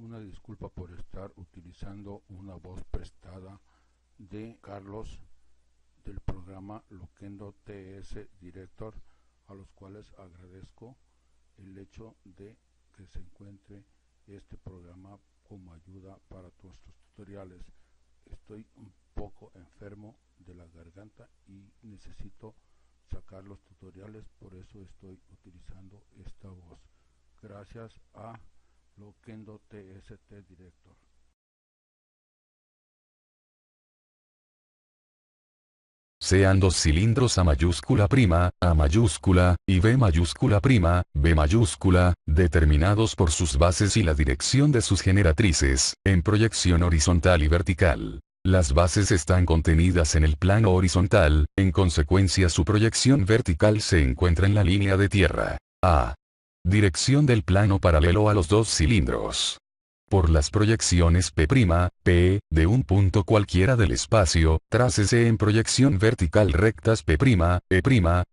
Una disculpa por estar utilizando una voz prestada de Carlos del programa Loquendo TS Director, a los cuales agradezco el hecho de que se encuentre este programa como ayuda para nuestros tutoriales. Estoy un poco enfermo de la garganta y necesito sacar los tutoriales, por eso estoy utilizando esta voz. Gracias a Loquendo TST Director. Sean dos cilindros A mayúscula prima, A mayúscula, y B mayúscula prima, B mayúscula, determinados por sus bases y la dirección de sus generatrices, en proyección horizontal y vertical. Las bases están contenidas en el plano horizontal, en consecuencia su proyección vertical se encuentra en la línea de tierra. A. Dirección del plano paralelo a los dos cilindros. Por las proyecciones P', P, de un punto cualquiera del espacio, trácese en proyección vertical rectas P', E',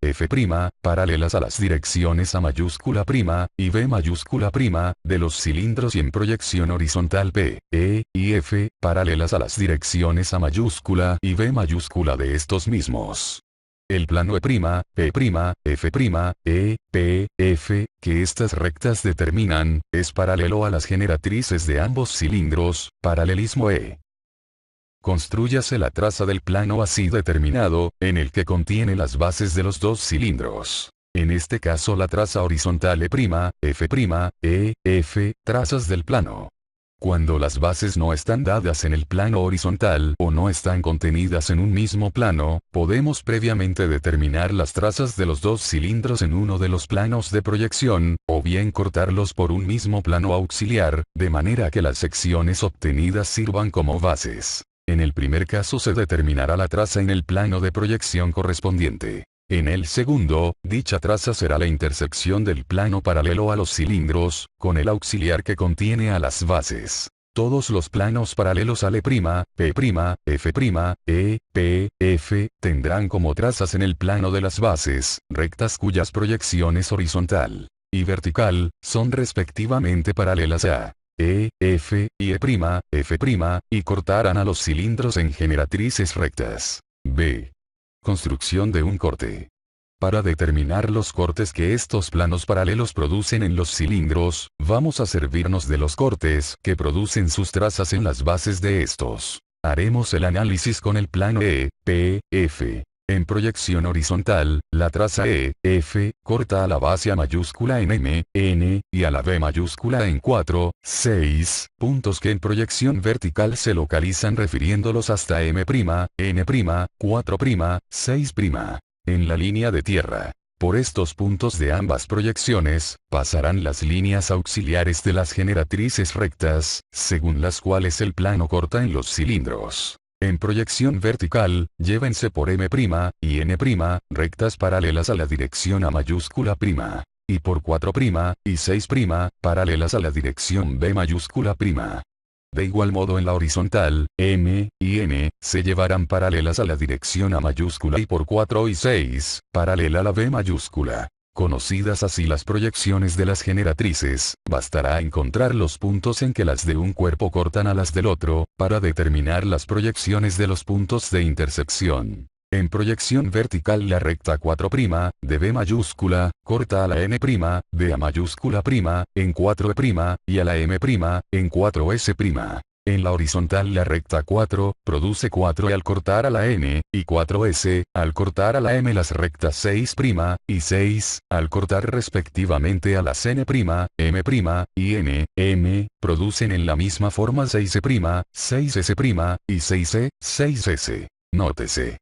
F', paralelas a las direcciones A mayúscula prima, y B mayúscula prima, de los cilindros y en proyección horizontal P, E, y F, paralelas a las direcciones A mayúscula y B mayúscula de estos mismos. El plano E', P', F', E, P, F, que estas rectas determinan, es paralelo a las generatrices de ambos cilindros, paralelismo E. Construyase la traza del plano así determinado, en el que contiene las bases de los dos cilindros. En este caso la traza horizontal E', F', E, F, trazas del plano. Cuando las bases no están dadas en el plano horizontal o no están contenidas en un mismo plano, podemos previamente determinar las trazas de los dos cilindros en uno de los planos de proyección, o bien cortarlos por un mismo plano auxiliar, de manera que las secciones obtenidas sirvan como bases. En el primer caso se determinará la traza en el plano de proyección correspondiente. En el segundo, dicha traza será la intersección del plano paralelo a los cilindros, con el auxiliar que contiene a las bases. Todos los planos paralelos a L', P', F', E, P, F, tendrán como trazas en el plano de las bases, rectas cuyas proyecciones horizontal y vertical, son respectivamente paralelas a E, F, y E', F', y cortarán a los cilindros en generatrices rectas. B. Construcción de un corte. Para determinar los cortes que estos planos paralelos producen en los cilindros, vamos a servirnos de los cortes que producen sus trazas en las bases de estos. Haremos el análisis con el plano E, P, F. En proyección horizontal, la traza E, F, corta a la base A mayúscula en M, N, y a la B mayúscula en 4, 6, puntos que en proyección vertical se localizan refiriéndolos hasta M', N', 4', 6', en la línea de tierra. Por estos puntos de ambas proyecciones, pasarán las líneas auxiliares de las generatrices rectas, según las cuales el plano corta en los cilindros. En proyección vertical, llévense por M' y N', rectas paralelas a la dirección A mayúscula prima, y por 4' y 6', paralelas a la dirección B mayúscula prima. De igual modo en la horizontal, M y N se llevarán paralelas a la dirección A mayúscula y por 4 y 6, paralela a la B mayúscula. Conocidas así las proyecciones de las generatrices, bastará encontrar los puntos en que las de un cuerpo cortan a las del otro, para determinar las proyecciones de los puntos de intersección. En proyección vertical la recta 4', de B mayúscula, corta a la N', de A mayúscula prima, en 4', y a la M', en 4S'. En la horizontal la recta 4, produce 4 al cortar a la N, y 4S, al cortar a la M las rectas 6', y 6, al cortar respectivamente a las N', M', y N, M, producen en la misma forma 6', 6S', y 6E, 6S. Nótese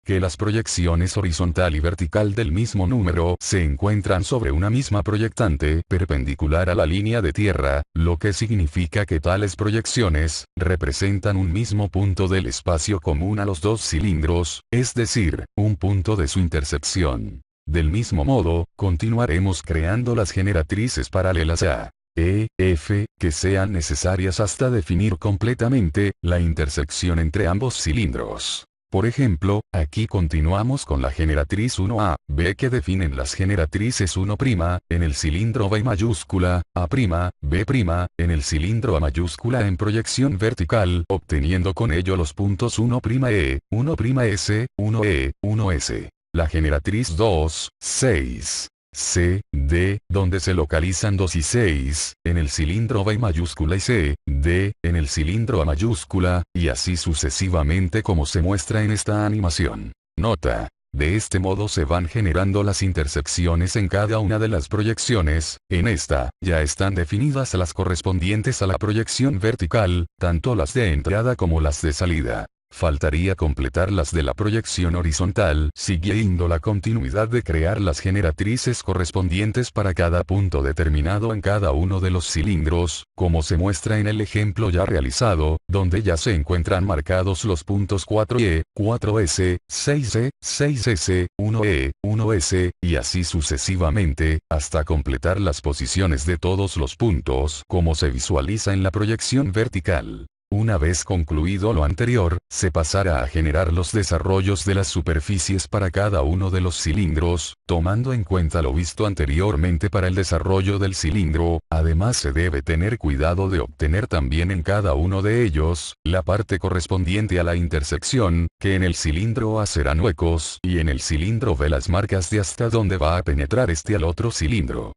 que las proyecciones horizontal y vertical del mismo número se encuentran sobre una misma proyectante perpendicular a la línea de tierra, lo que significa que tales proyecciones representan un mismo punto del espacio común a los dos cilindros, es decir, un punto de su intersección. Del mismo modo, continuaremos creando las generatrices paralelas a E, F, que sean necesarias hasta definir completamente la intersección entre ambos cilindros. Por ejemplo, aquí continuamos con la generatriz 1A, B que definen las generatrices 1', en el cilindro B mayúscula, A', B', en el cilindro A mayúscula en proyección vertical, obteniendo con ello los puntos 1'E, 1'S, 1E, 1S. La generatriz 2, 6. C, D, donde se localizan 2 y 6, en el cilindro B mayúscula y C, D, en el cilindro A mayúscula, y así sucesivamente como se muestra en esta animación. Nota. De este modo se van generando las intersecciones en cada una de las proyecciones, en esta, ya están definidas las correspondientes a la proyección vertical, tanto las de entrada como las de salida. Faltaría completar las de la proyección horizontal, siguiendo la continuidad de crear las generatrices correspondientes para cada punto determinado en cada uno de los cilindros, como se muestra en el ejemplo ya realizado, donde ya se encuentran marcados los puntos 4E, 4S, 6E, 6S, 1E, 1S, y así sucesivamente, hasta completar las posiciones de todos los puntos, como se visualiza en la proyección vertical. Una vez concluido lo anterior, se pasará a generar los desarrollos de las superficies para cada uno de los cilindros, tomando en cuenta lo visto anteriormente para el desarrollo del cilindro. Además se debe tener cuidado de obtener también en cada uno de ellos, la parte correspondiente a la intersección, que en el cilindro A serán huecos, y en el cilindro B las marcas de hasta donde va a penetrar este al otro cilindro.